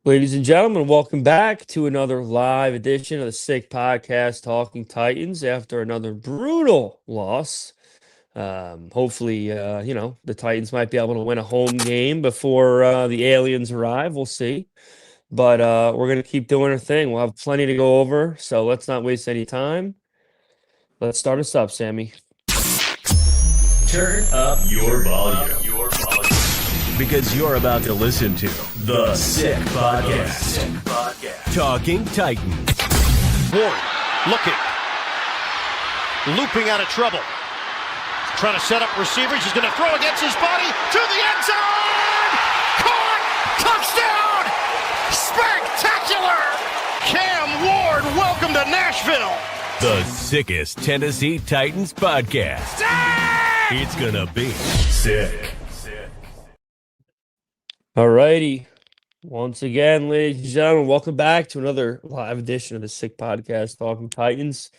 Ladies and gentlemen, welcome back to another live edition of the Sick Podcast Talking Titans after another brutal loss. Hopefully, the Titans might be able to win a home game before the aliens arrive. We'll see. But we're going to keep doing our thing. We'll have plenty to go over, so let's not waste any time. Let's start us up, Sammy. Turn up your volume. Because you're about to listen to The Sick Podcast. Talking Titans. Ward looking. Looping out of trouble. Trying to set up receivers. He's going to throw against his body to the end zone. Caught. Touchdown. Spectacular. Cam Ward, welcome to Nashville. The sickest Tennessee Titans podcast. It's going to be sick. All righty. Once again, ladies and gentlemen, welcome back to another live edition of the Sick Podcast Talking Titans.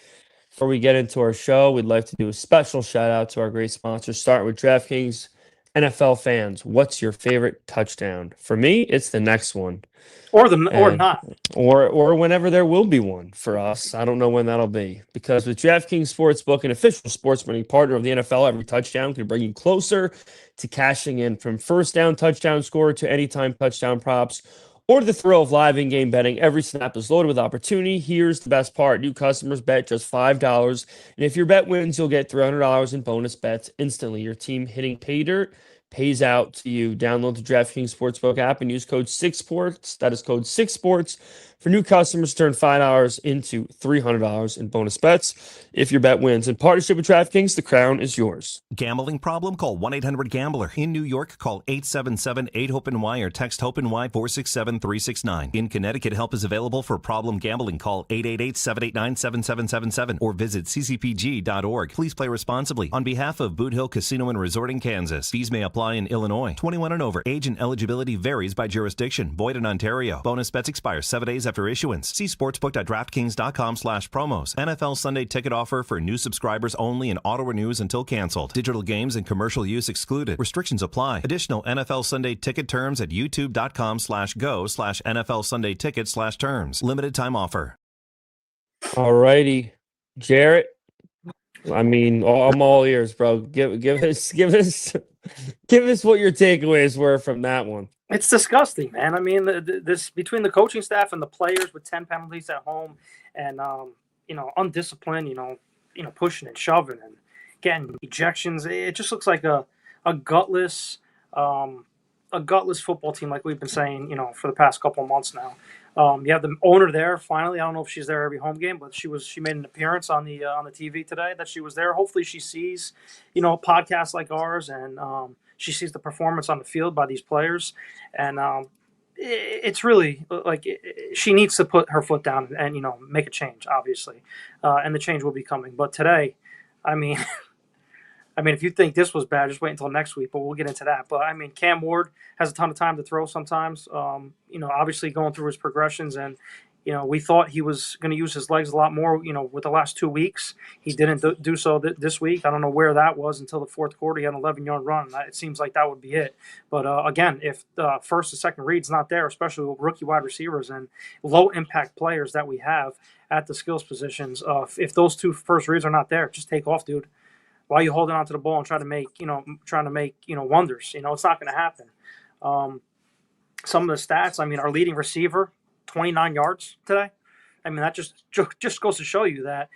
Before we get into our show, we'd like to do a special shout out to our great sponsors, starting with DraftKings. NFL fans, what's your favorite touchdown? For me, it's the next one. Or not. Or whenever there will be one for us. I don't know when that'll be. Because with DraftKings Sportsbook, an official sports betting partner of the NFL, every touchdown can bring you closer to cashing in, from first down touchdown score to anytime touchdown props, or the thrill of live in-game betting. Every snap is loaded with opportunity. Here's the best part. New customers bet just $5. And if your bet wins, you'll get $300 in bonus bets instantly. Your team hitting pay dirt pays out to you. Download the DraftKings Sportsbook app and use code 6sports. That is code 6sports for new customers. Turn $5 into $300 in bonus bets if your bet wins. In partnership with DraftKings, the crown is yours. Gambling problem? Call 1-800-GAMBLER. In New York, call 877-8-HOPE-NY or text HOPE-NY 467-369. In Connecticut, help is available for problem gambling. Call 888-789-7777 or visit ccpg.org. Please play responsibly. On behalf of Boot Hill Casino and Resort in Kansas, fees may apply in Illinois. 21 and over. Age and eligibility varies by jurisdiction. Void in Ontario. Bonus bets expire 7 days after issuance. See sportsbook.draftkings.com/promos. NFL Sunday ticket offer for new subscribers only and auto renews until canceled. Digital games and commercial use excluded. Restrictions apply. Additional NFL Sunday ticket terms at youtube.com/go/NFL Sunday ticket/terms. Limited time offer. All righty. Jarrett, I'm all ears, bro. Give us what your takeaways were from that one. It's disgusting, man. I mean, this between the coaching staff and the players with 10 penalties at home, and undisciplined, pushing and shoving and getting ejections. It just looks like a gutless football team, like we've been saying, for the past couple of months now. You have the owner there finally. I don't know if she's there every home game, but she made an appearance on the TV today that she was there. Hopefully, she sees podcasts like ours, and she sees the performance on the field by these players, and it's really like she needs to put her foot down and make a change, obviously, and the change will be coming. But today, I mean, if you think this was bad, just wait until next week. But we'll get into that. But Cam Ward has a ton of time to throw sometimes. Obviously going through his progressions, and we thought he was going to use his legs a lot more. With the last 2 weeks, he didn't do so this week. I don't know where that was until the fourth quarter. He had an 11-yard run. It seems like that would be it. But again, if the first and second read's not there, especially with rookie wide receivers and low impact players that we have at the skills positions, if those two first reads are not there, just take off, dude. Why are you holding onto the ball and trying to make wonders? It's not going to happen. Some of the stats, our leading receiver, 29 yards today. That just goes to show you that,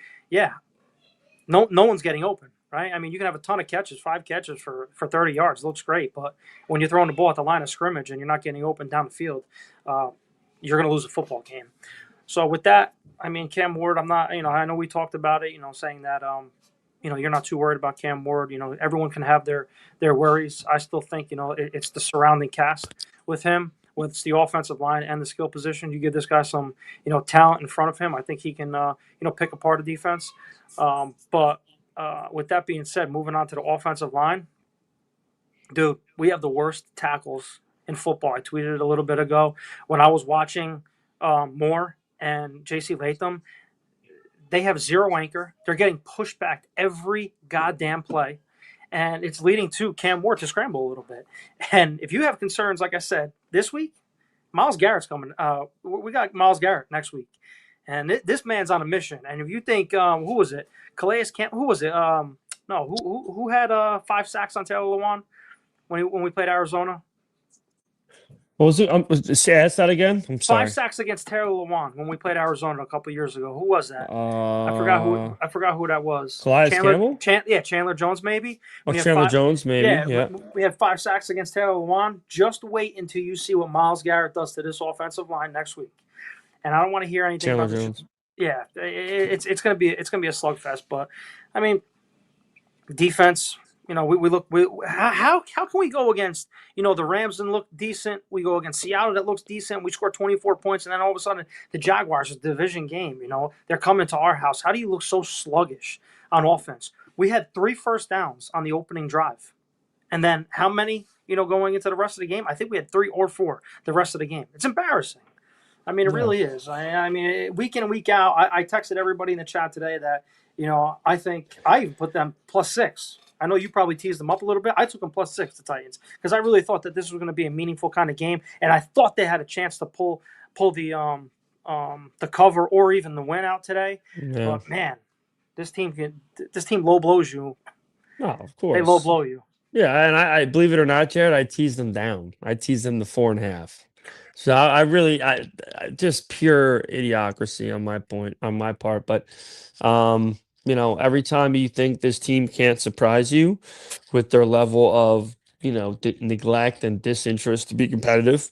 no one's getting open, right? You can have a ton of catches, 5 catches for 30 yards. It looks great, but when you're throwing the ball at the line of scrimmage and you're not getting open down the field, you're going to lose a football game. So with that, Cam Ward, I'm not, I know we talked about it, saying that, you're not too worried about Cam Ward. Everyone can have their worries. I still think, it's the surrounding cast with him, whether it's the offensive line and the skill position. You give this guy some, talent in front of him, I think he can, pick apart a defense. But with that being said, moving on to the offensive line, dude, we have the worst tackles in football. I tweeted it a little bit ago when I was watching Moore and J.C. Latham. They have zero anchor. They're getting pushed back every goddamn play. And it's leading to Cam Ward to scramble a little bit. And if you have concerns, like I said, this week, Myles Garrett's coming. We got Myles Garrett next week, and this man's on a mission. And if you think, who was it? Calais Camp? Who was it? No, who had 5 sacks on Taylor Lewan when we played Arizona? What was it? Ask that again. I'm sorry. 5 sacks against Taylor Lewan when we played Arizona a couple of years ago. Who was that? I forgot who that was. Calais Campbell? Chandler Jones maybe. Chandler Jones maybe. Yeah. We had 5 sacks against Taylor Lewan. Just wait until you see what Myles Garrett does to this offensive line next week. And I don't want to hear anything Chandler about Jones. Yeah, it's gonna be a slugfest. But I mean, defense. How can we go against, the Rams and look decent? We go against Seattle that looks decent. We score 24 points, and then all of a sudden the Jaguars, a division game, they're coming to our house. How do you look so sluggish on offense? We had 3 first downs on the opening drive. And then how many, going into the rest of the game? I think we had 3 or 4 the rest of the game. It's embarrassing. I mean, it really is. I mean, week in and week out, I texted everybody in the chat today that, I think I even put them +6. I know you probably teased them up a little bit. I took them +6, the Titans, because I really thought that this was going to be a meaningful kind of game, and I thought they had a chance to pull the cover or even the win out today. Yeah. But man, this team low blows you. No, of course they low blow you. Yeah, and I believe it or not, Jared, I teased them down. I teased them to 4.5. So I just pure idiocracy on my part. But every time you think this team can't surprise you with their level of neglect and disinterest to be competitive,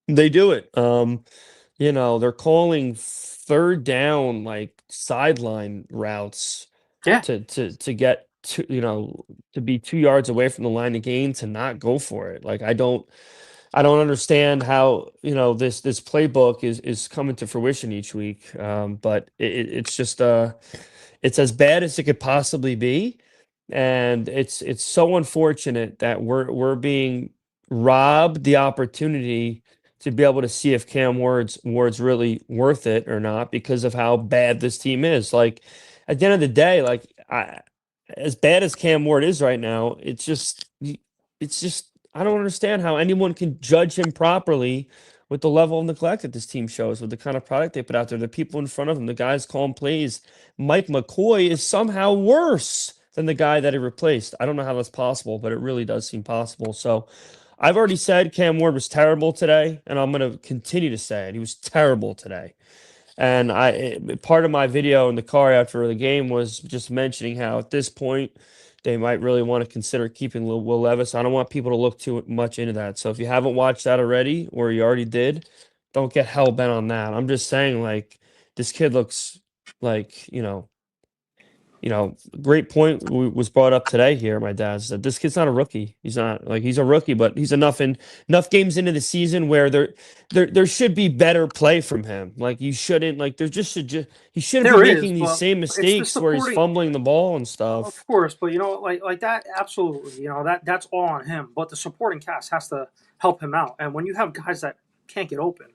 they do it. They're calling third down like sideline routes to get to be 2 yards away from the line of gain, to not go for it. Like I don't understand how this playbook is coming to fruition each week. But it's just it's as bad as it could possibly be, and it's so unfortunate that we're being robbed the opportunity to be able to see if Cam Ward's really worth it or not because of how bad this team is. Like at the end of the day, like as bad as Cam Ward is right now, it's just I don't understand how anyone can judge him properly with the level of neglect that this team shows, with the kind of product they put out there, the people in front of him, the guys calling plays. Mike McCoy is somehow worse than the guy that he replaced. I don't know how that's possible, but it really does seem possible. So I've already said Cam Ward was terrible today, and I'm going to continue to say it. He was terrible today. And part of my video in the car after the game was just mentioning how at this point they might really want to consider keeping Will Levis. I don't want people to look too much into that. So if you haven't watched that already, or you already did, don't get hell bent on that. I'm just saying, like, this kid looks like, great point was brought up today here. My dad said this kid's not a rookie. He's not, like, he's a rookie, but he's enough games into the season where there should be better play from him. Like, you shouldn't, like, he shouldn't be making these same mistakes where he's fumbling the ball and stuff. Of course, but like that, absolutely, that's all on him. But the supporting cast has to help him out. And when you have guys that can't get open,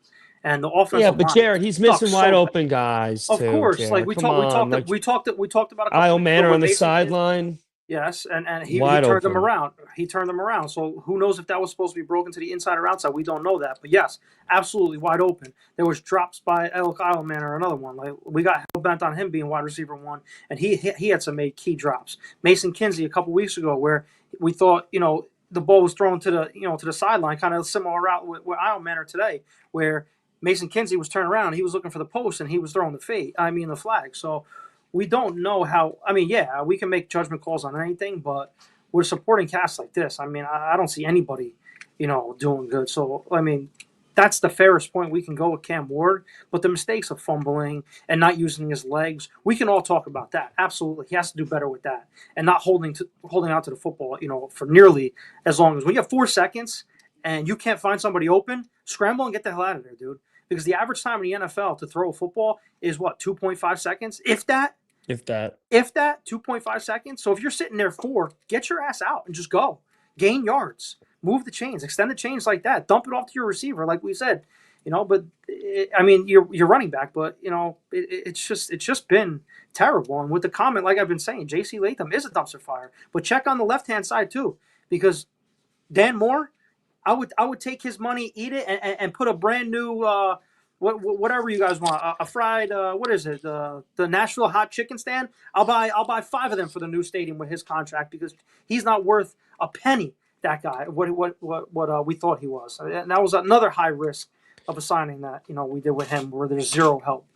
and the offense. Yeah, but Jared, he's missing wide open guys too. Of course, Jared. like we talked about. Kyle Manor on the sideline. Yes, and he turned them around. He turned them around. So who knows if that was supposed to be broken to the inside or outside? We don't know that. But yes, absolutely wide open. There was drops by Kyle Manor, another one. Like we got hell bent on him being wide receiver 1, and he had some key drops. Mason Kinsey a couple weeks ago, where we thought the ball was thrown to the sideline, kind of similar route with Kyle Manor today, where Mason Kinsey was turning around. He was looking for the post, and he was throwing the flag. So we don't know how. I mean, yeah, we can make judgment calls on anything, but with a supporting cast like this, I mean, I don't see anybody, doing good. So, I mean, that's the fairest point we can go with Cam Ward. But the mistakes of fumbling and not using his legs, we can all talk about that. Absolutely, he has to do better with that, and not holding out to the football, for nearly as long as when you have 4 seconds and you can't find somebody open, scramble and get the hell out of there, dude. Because the average time in the NFL to throw a football is what, 2.5 seconds? If that, 2.5 seconds. So if you're sitting there get your ass out and just go. Gain yards. Move the chains. Extend the chains like that. Dump it off to your receiver, like we said. But you're running back, but it's just been terrible. And with the comment, like I've been saying, J.C. Latham is a dumpster fire. But check on the left hand side too, because Dan Moore I would take his money, eat it, and put a brand new whatever you guys want, a fried what is it, the Nashville hot chicken stand. I'll buy 5 of them for the new stadium with his contract, because he's not worth a penny. That guy, what we thought he was, and that was another high risk of a signing that we did with him, where there's zero help.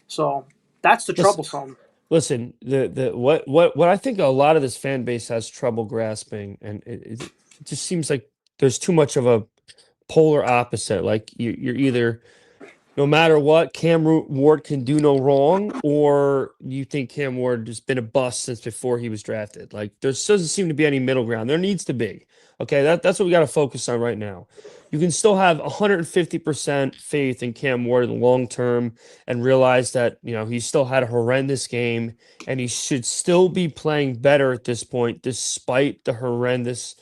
So that's the troublesome. Listen, what I think a lot of this fan base has trouble grasping, and it just seems like there's too much of a polar opposite. Like you're either, no matter what, Cam Ward can do no wrong, or you think Cam Ward has been a bust since before he was drafted. Like there doesn't seem to be any middle ground. There needs to be. Okay, that's what we got to focus on right now. You can still have 150% faith in Cam Ward in the long term and realize that, he still had a horrendous game and he should still be playing better at this point, despite the horrendous,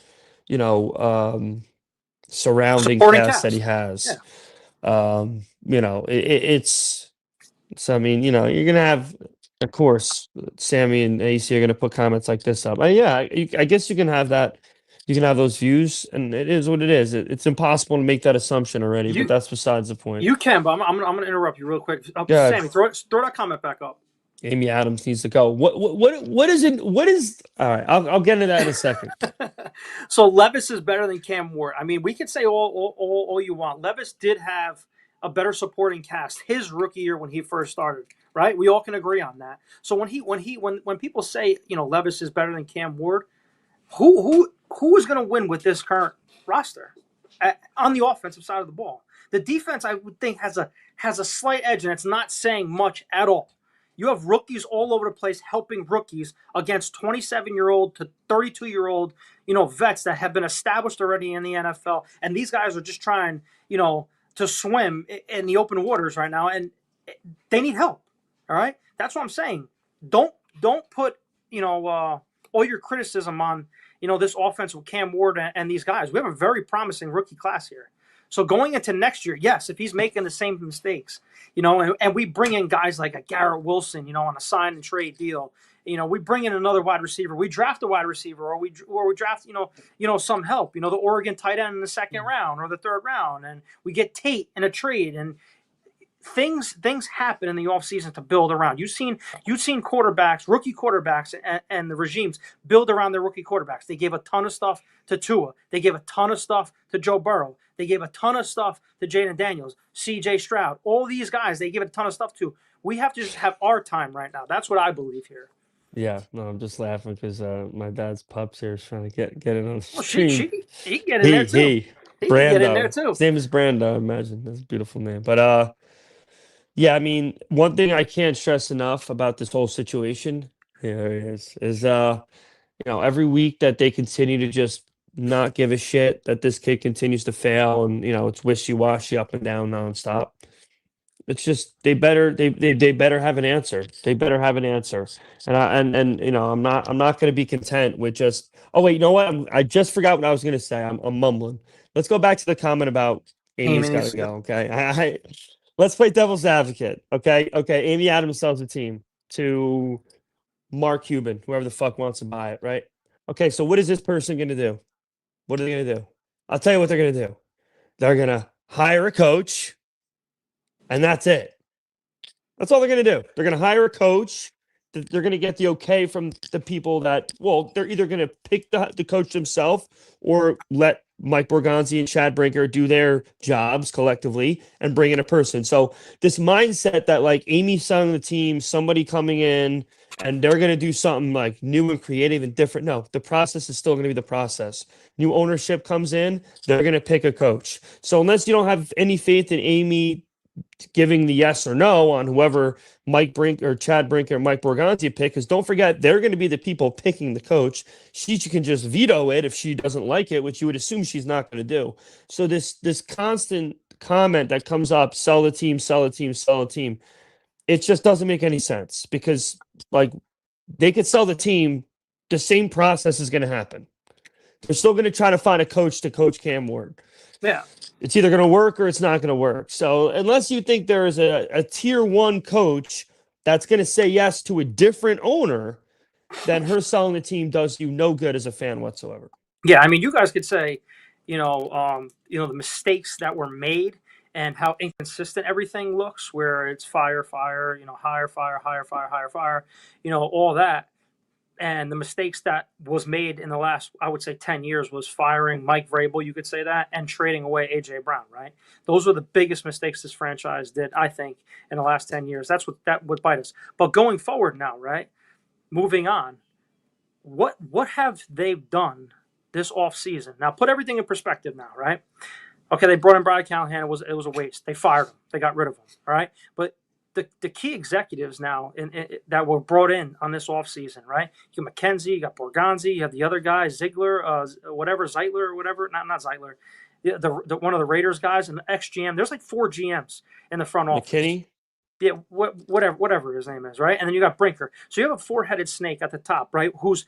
surrounding cast that he has. Yeah. I mean, you're going to have, of course, Sammy and AC are going to put comments like this up. I guess you can have that. You can have those views, and it is what it is. It's impossible to make that assumption already, but that's besides the point. You can, but I'm going to interrupt you real quick. Sammy, throw that comment back up. Amy Adams needs to go. What is it? What is? All right, I'll get into that in a second. So Levis is better than Cam Ward. I mean, we could say all you want. Levis did have a better supporting cast his rookie year when he first started, right? We all can agree on that. So when people say Levis is better than Cam Ward, who is going to win with this current roster on the offensive side of the ball? The defense, I would think, has a slight edge, and it's not saying much at all. You have rookies all over the place helping rookies against 27-year-old to 32-year-old, vets that have been established already in the NFL, and these guys are just trying, to swim in the open waters right now, and they need help. All right, that's what I'm saying. Don't put all your criticism on this offense with Cam Ward and these guys. We have a very promising rookie class here. So going into next year, yes, if he's making the same mistakes, and we bring in guys like a Garrett Wilson, on a sign and trade deal, we bring in another wide receiver, we draft a wide receiver, or we draft, some help, the Oregon tight end in the second round or the third round, and we get Tate in a trade, and things happen in the offseason to build around. You've seen quarterbacks, rookie quarterbacks, and the regimes build around their rookie quarterbacks. They gave a ton of stuff to Tua. They gave a ton of stuff to Joe Burrow. They gave a ton of stuff to Jaden Daniels, C.J. Stroud. All these guys, they give a ton of stuff to. We have to just have our time right now. That's what I believe here. Yeah, no, I'm just laughing because my dad's pups here is trying to get in on the stream. He can get in there too. He can get in there too. His name is Brando, I imagine. That's a beautiful name. But yeah, I mean, one thing I can't stress enough about this whole situation is every week that they continue to just not give a shit, that this kid continues to fail, and it's wishy-washy up and down nonstop. It's just they better have an answer. They better have an answer. And I'm not going to be content with just, oh wait, you know what? I just forgot what I was going to say. I'm mumbling. Let's go back to the comment about Amy's got to go. Okay. Let's play devil's advocate. Okay. Amy Adams sells the team to Mark Cuban, whoever the fuck wants to buy it, right? Okay. So what is this person going to do? What are they going to do? I'll tell you what they're going to do. They're going to hire a coach, and that's it. That's all they're going to do. They're going to hire a coach. They're going to get the okay from the people that, they're either going to pick the coach themselves or let Mike Borgonzi and Chad Brinker do their jobs collectively and bring in a person. So this mindset that like Amy's selling the team, somebody coming in and they're going to do something like new and creative and different. No, the process is still going to be the process. New ownership comes in, they're going to pick a coach. So unless you don't have any faith in Amy giving the yes or no on whoever Mike Brink or Chad Brinker or Mike Borgonzi pick, because don't forget, they're going to be the people picking the coach. She can just veto it if she doesn't like it, which you would assume she's not going to do. So this constant comment that comes up, sell the team, it just doesn't make any sense, because like they could sell the team, the same process is going to happen. They're still going to try to find a coach to coach Cam Ward. Yeah. It's either going to work or it's not going to work. So unless you think there is a tier one coach that's going to say yes to a different owner, then her selling the team does you no good as a fan whatsoever. Yeah, I mean, you guys could say, the mistakes that were made and how inconsistent everything looks, where it's fire, higher fire, higher fire, higher fire, all that. And the mistakes that was made in the last, I would say, 10 years was firing Mike Vrabel, you could say that, and trading away A.J. Brown, right? Those were the biggest mistakes this franchise did, I think, in the last 10 years. That would bite us. But going forward now, right, moving on, what have they done this offseason? Now, put everything in perspective now, right? Okay, they brought in Brad Callahan. It was a waste. They fired him. They got rid of him, all right? But the key executives now that were brought in on this offseason, right? You got McKenzie, you got Borgonzi, you have the other guy, Ziegler, Zeitler or whatever. Not Zeitler. The one of the Raiders guys and the ex-GM. There's like 4 GMs in the front office. McKinney? Yeah, whatever his name is, right? And then you got Brinker. So you have a 4-headed snake at the top, right? Who's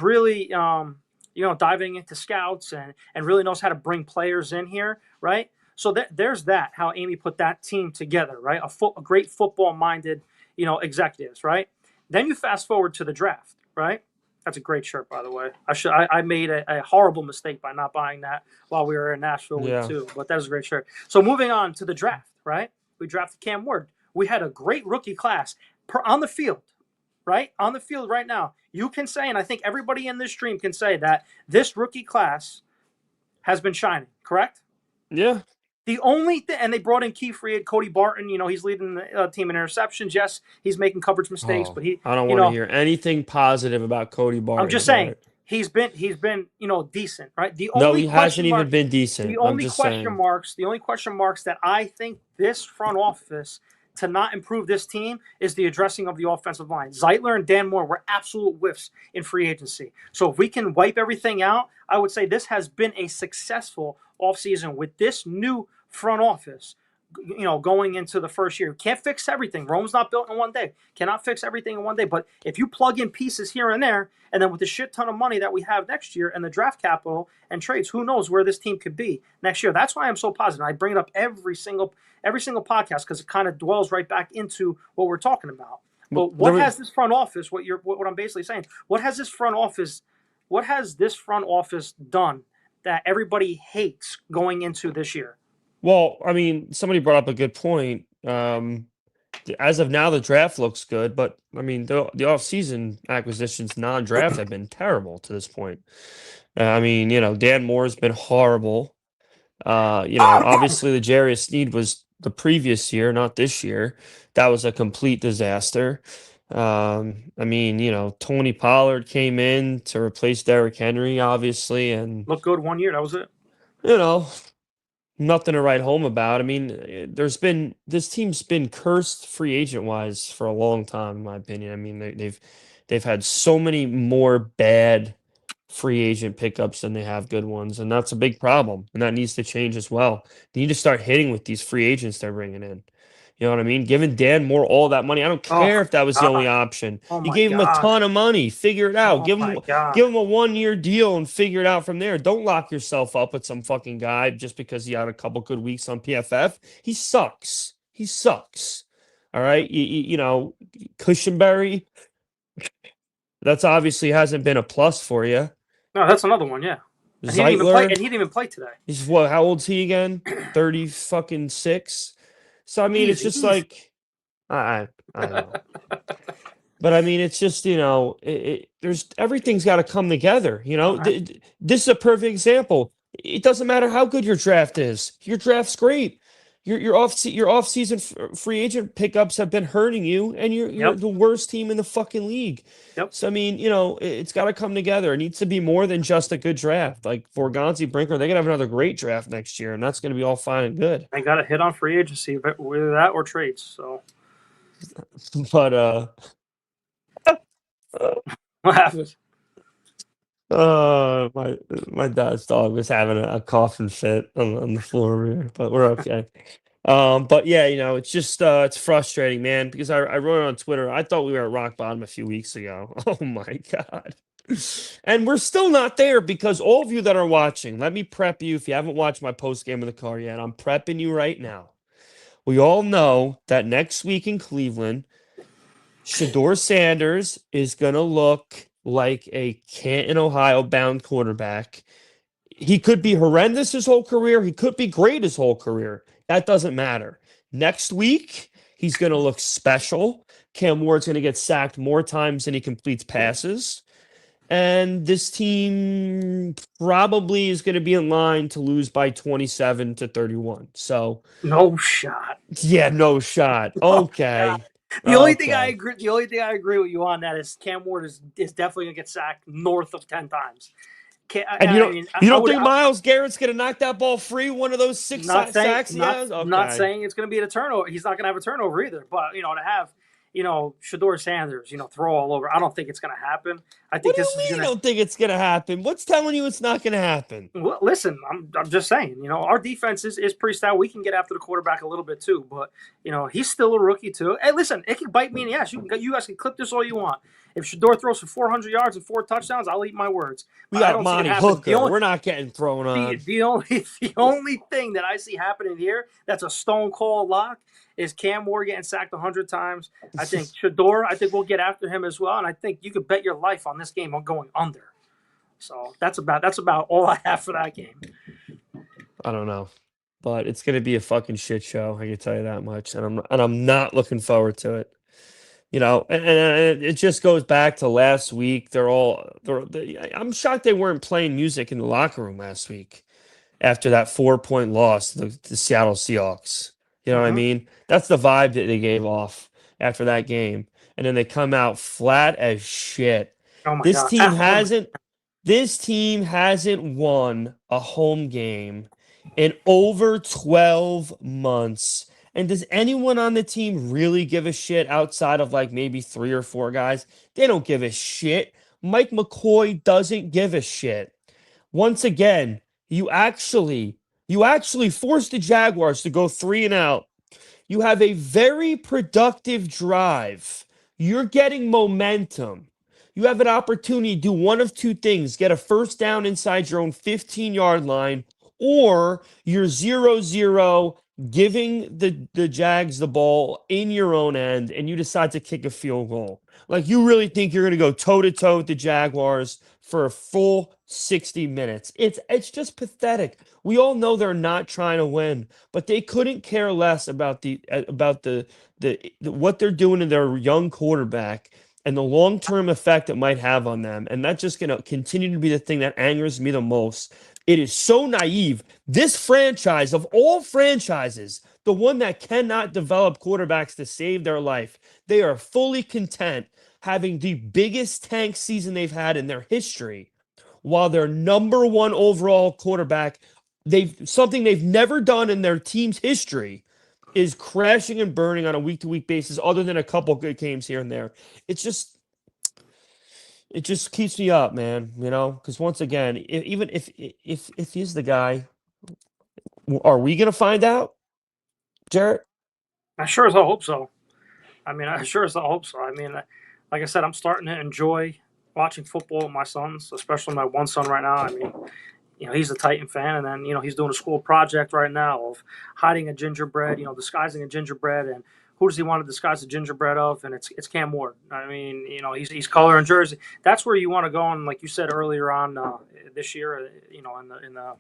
really diving into scouts and really knows how to bring players in here, right? So there's that, how Amy put that team together, right? A great football-minded, executives, right? Then you fast forward to the draft, right? That's a great shirt, by the way. I made a horrible mistake by not buying that while we were in Nashville week 2, but that was a great shirt. So moving on to the draft, right? We drafted Cam Ward. We had a great rookie class on the field, right? On the field right now. You can say, and I think everybody in this stream can say that this rookie class has been shining, correct? Yeah. The only thing, and they brought in key free Cody Barton. He's leading the team in interceptions. Yes, he's making coverage mistakes, but I don't want to hear anything positive about Cody Barton. I'm just saying he's been decent, right? He hasn't even been decent. The only question marks that I think this front office to not improve this team is the addressing of the offensive line. Zeitler and Dan Moore were absolute whiffs in free agency. So if we can wipe everything out, I would say this has been a successful offseason with this new front office, going into the first year. Can't fix everything. Rome's not built in one day. Cannot fix everything in one day. But if you plug in pieces here and there, and then with the shit ton of money that we have next year and the draft capital and trades, who knows where this team could be next year. That's why I'm so positive. I bring it up every single podcast because it kind of dwells right back into what we're talking about. But what has this front office, what I'm basically saying, what has this front office done that everybody hates going into this year? Well, I mean, somebody brought up a good point. As of now, the draft looks good, but I mean, the offseason acquisitions, non-draft, have been terrible to this point. Dan Moore's been horrible. Obviously, the Jarius Sneed was the previous year, not this year. That was a complete disaster. Tony Pollard came in to replace Derrick Henry, obviously, and looked good 1 year. That was it. Nothing to write home about. I mean, this team's been cursed free agent wise for a long time, in my opinion. I mean, they've had so many more bad free agent pickups than they have good ones, and that's a big problem, and that needs to change as well. They need to start hitting with these free agents they're bringing in. You know what I mean? Giving Dan Moore all that money. I don't care if that was the only option. You gave him a ton of money. Figure it out. Give him a 1-year deal and figure it out from there. Don't lock yourself up with some fucking guy just because he had a couple good weeks on PFF. He sucks. All right? Cushenberry, that's obviously hasn't been a plus for you. No, that's another one, yeah. And he didn't even play today. He's what? How old's he again? 36. So I mean, it's just like I don't know, but I mean, it's just there's everything's got to come together. This is a perfect example. It doesn't matter how good your draft is. Your draft's great. Your off-season free agent pickups have been hurting you, and you're the worst team in the fucking league. Yep. So I mean, it's got to come together. It needs to be more than just a good draft. Like Borgonzi, Brinker, they're gonna have another great draft next year, and that's gonna be all fine and good. They got to hit on free agency, whether that or trades. So, but what happened? My dad's dog was having a coughing fit on the floor here, but we're okay. But yeah, it's just it's frustrating, man, because I wrote it on Twitter. I thought we were at rock bottom a few weeks ago. Oh my God. And we're still not there because all of you that are watching, let me prep you. If you haven't watched my post game of the car yet, I'm prepping you right now. We all know that next week in Cleveland, Shedeur Sanders is going to look like a Canton, Ohio bound quarterback. He could be horrendous his whole career. He could be great his whole career. That doesn't matter. Next week, he's going to look special. Cam Ward's going to get sacked more times than he completes passes. And this team probably is going to be in line to lose by 27-31. So no shot. Yeah, no shot. Okay. The only thing I agree with you on that is Cam Ward is definitely going to get sacked north of 10 times. And you don't think Myles Garrett's going to knock that ball free? One of those sacks he has? Okay. Not saying it's going to be a turnover. He's not going to have a turnover either. But, to have, Shedeur Sanders, throw all over. I don't think it's going to happen. I think what do you mean you don't think it's going to happen? What's telling you it's not going to happen? Well, listen, I'm just saying, our defense is pretty stout. We can get after the quarterback a little bit too, but, he's still a rookie too. Hey, listen, it can bite me in the ass. You guys can clip this all you want. If Shedeur throws for 400 yards and 4 touchdowns, I'll eat my words. We got Monty Hooker. We're not getting thrown on. The only thing that I see happening here that's a stone cold lock is Cam Ward getting sacked 100 times. I think Shedeur, we'll get after him as well, and I think you could bet your life on this game on going under. So that's about all I have for that game. I don't know, but it's going to be a fucking shit show. I can tell you that much, and I'm not looking forward to it. And it just goes back to last week. I'm shocked they weren't playing music in the locker room last week after that 4-point loss to the Seattle Seahawks. You know what I mean? That's the vibe that they gave off after that game. And then they come out flat as shit. Oh my this God. team hasn't won a home game in over 12 months. And does anyone on the team really give a shit outside of like maybe 3 or 4 guys? They don't give a shit. Mike McCoy doesn't give a shit. Once again, you actually forced the Jaguars to go 3 and out. You have a very productive drive. You're getting momentum. You have an opportunity to do one of 2 things: get a first down inside your own 15-yard line, or you're 0-0, giving the Jags the ball in your own end, and you decide to kick a field goal. Like, you really think you're going to go toe-to-toe with the Jaguars for a full 60 minutes? It's just pathetic. We all know they're not trying to win, but they couldn't care less about what they're doing to their young quarterback and the long-term effect it might have on them. And that's just going to continue to be the thing that angers me the most. It is so naive. This franchise, of all franchises, the one that cannot develop quarterbacks to save their life, they are fully content having the biggest tank season they've had in their history, while their number 1 overall quarterback, something they've never done in their team's history, is crashing and burning on a week-to-week basis, other than a couple good games here and there. It just keeps me up, man, because once again, even if he's the guy, are we going to find out, Jarrett? I sure as hell hope so. Like I said, I'm starting to enjoy watching football with my sons, especially my one son right now. He's a Titan fan, and then, he's doing a school project right now of hiding a gingerbread, disguising a gingerbread, and who does he want to disguise the gingerbread of? And it's Cam Ward. He's coloring jersey. That's where you want to go. And like you said earlier on this year, in the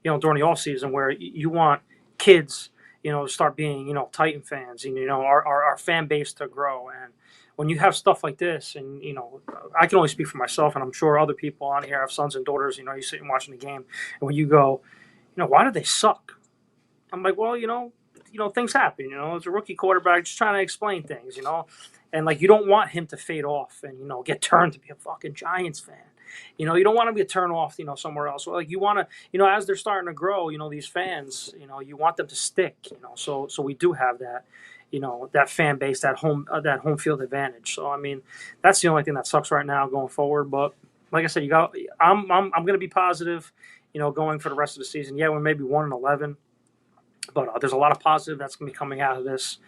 during the offseason, where you want kids, to start being, Titan fans, and, our fan base to grow. And when you have stuff like this, and, I can only speak for myself, and I'm sure other people on here have sons and daughters, you sit and watching the game, and when you go, why do they suck? I'm like, well, things happen, it's a rookie quarterback just trying to explain things, and like, you don't want him to fade off and, get turned to be a fucking Giants fan. You don't want to get turned off, somewhere else. Like, you want to, as they're starting to grow, these fans, you want them to stick, so we do have that, that fan base, that home field advantage. So, that's the only thing that sucks right now going forward. But like I said, I'm going to be positive, going for the rest of the season. Yeah, we're maybe 1-11, but there's a lot of positive that's going to be coming out of this.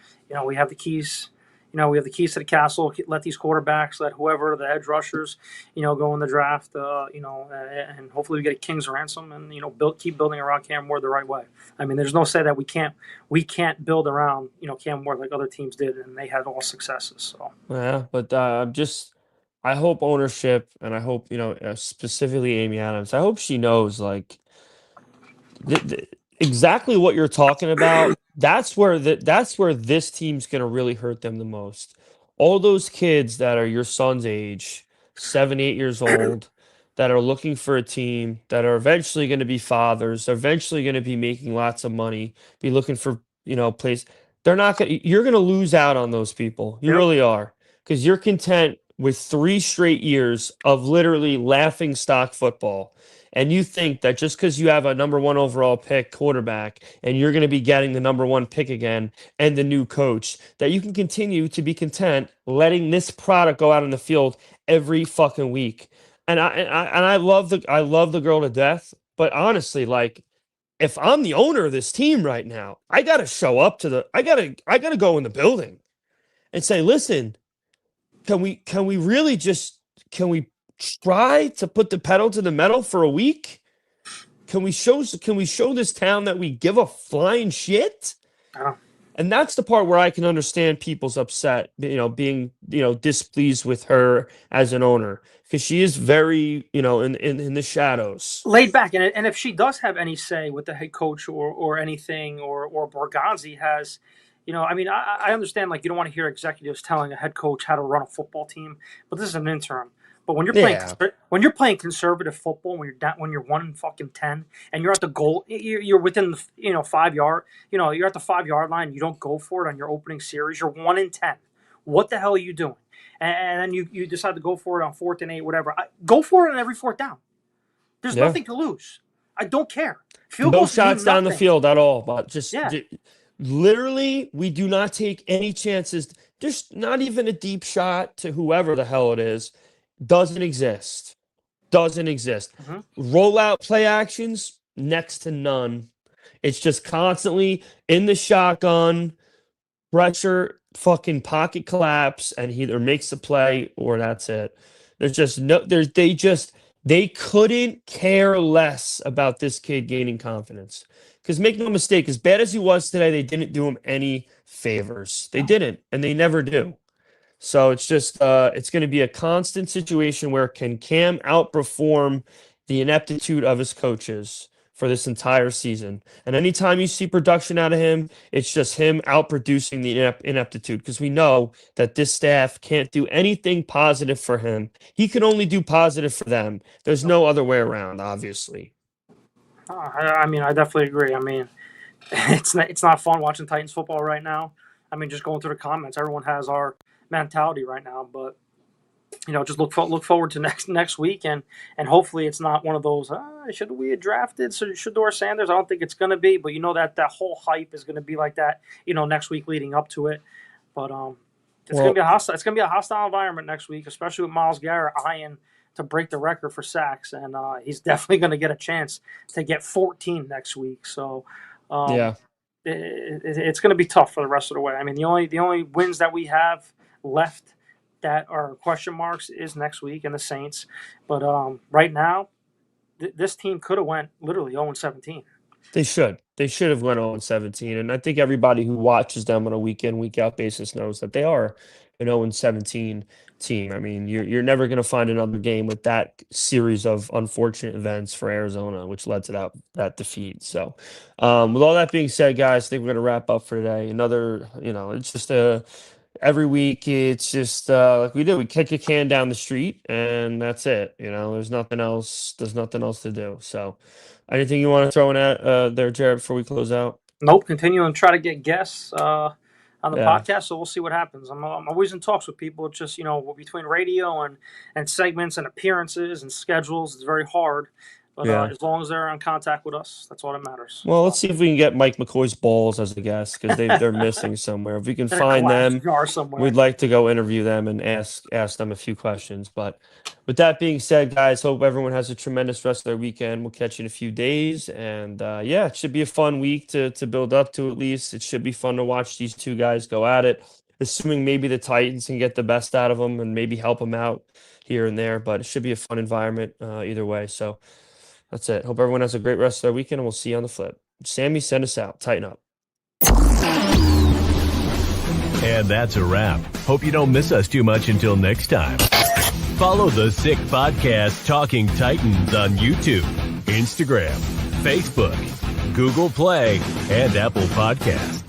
We have the keys. We have the keys to the castle. Let these quarterbacks, let whoever the edge rushers, go in the draft. And hopefully we get a king's ransom, and keep building around Cam Ward the right way. There's no say that we can't build around Cam Ward like other teams did, and they had all successes. So yeah, but I I hope ownership, and I hope, specifically Amy Adams, I hope she knows, like, exactly what you're talking about. That's where this team's going to really hurt them the most. All those kids that are your son's age, 7, 8 years old, that are looking for a team, that are eventually going to be fathers, eventually going to be making lots of money, be looking for, place. They're not going to, you're going to lose out on those people. You Yep. really are. Because you're content with 3 straight years of literally laughing stock football. And you think that just because you have a number 1 overall pick quarterback and you're going to be getting the number 1 pick again and the new coach, that you can continue to be content letting this product go out in the field every fucking week. And I love the girl to death. But honestly, like, if I'm the owner of this team right now, I got to show up to I got to go in the building and say, listen, can we try to put the pedal to the metal for a week? Can we show this town that we give a flying shit? Oh. And that's the part where I can understand people's upset, being, displeased with her as an owner, because she is very, in the shadows. Laid back. And if she does have any say with the head coach or anything, or Borgonzi has, I understand, like, you don't want to hear executives telling a head coach how to run a football team, but this is an interim. But when you're playing conservative football, when you're 1-10 and you're at the goal, you're within the 5 yard, you're at the 5 yard line, you don't go for it on your opening series, you're 1-10. What the hell are you doing? And then you decide to go for it on 4th and 8, whatever. Go for it on every 4th down. There's nothing to lose. I don't care. No shots down the field at all, but just literally, we do not take any chances. Just not even a deep shot to whoever the hell it is. Doesn't exist. Rollout play actions, next to none. It's just constantly in the shotgun, pressure, fucking pocket collapse, and he either makes the play or that's it. There's just they couldn't care less about this kid gaining confidence. Because make no mistake, as bad as he was today, they didn't do him any favors. They didn't, and they never do. So it's just it's going to be a constant situation where can Cam outperform the ineptitude of his coaches for this entire season? And anytime you see production out of him, it's just him outproducing the ineptitude, because we know that this staff can't do anything positive for him. He can only do positive for them. There's no other way around, obviously. I definitely agree. It's not fun watching Titans football right now. Just going through the comments, everyone has our mentality right now, but just look forward to next week, and hopefully it's not one of those should we have drafted Shedeur Sanders. I don't think it's going to be, but that whole hype is going to be like that next week leading up to it. But it's going to be a hostile environment next week, especially with Myles Garrett eyeing to break the record for sacks, and he's definitely going to get a chance to get 14 next week. So it's going to be tough for the rest of the way. The only wins that we have left that are question marks is next week and the Saints, but right now this team could have went literally 0-17. They should have went 0-17, and I think everybody who watches them on a week in, week out basis knows that they are an 0-17 team. You're never going to find another game with that series of unfortunate events for Arizona, which led to that defeat. So with all that being said, guys, I think we're going to wrap up for today. Another, it's just every week, it's just like we do. We kick a can down the street, and that's it. There's nothing else. There's nothing else to do. So, anything you want to throw in at there, Jarett, before we close out? Nope. Continue and try to get guests on the podcast. So we'll see what happens. I'm always in talks with people. It's just between radio and segments and appearances and schedules, it's very hard. But as long as they're in contact with us, that's all that matters. Well, let's see if we can get Mike McCoy's balls as a guest, because they're missing somewhere. If we can find them, we'd like to go interview them and ask them a few questions. But with that being said, guys, hope everyone has a tremendous rest of their weekend. We'll catch you in a few days. And, it should be a fun week to build up to at least. It should be fun to watch these two guys go at it, assuming maybe the Titans can get the best out of them and maybe help them out here and there. But it should be a fun environment either way. So that's it. Hope everyone has a great rest of their weekend, and we'll see you on the flip. Sammy, send us out. Tighten up. And that's a wrap. Hope you don't miss us too much until next time. Follow the Sick Podcast Talking Titans on YouTube, Instagram, Facebook, Google Play, and Apple Podcasts.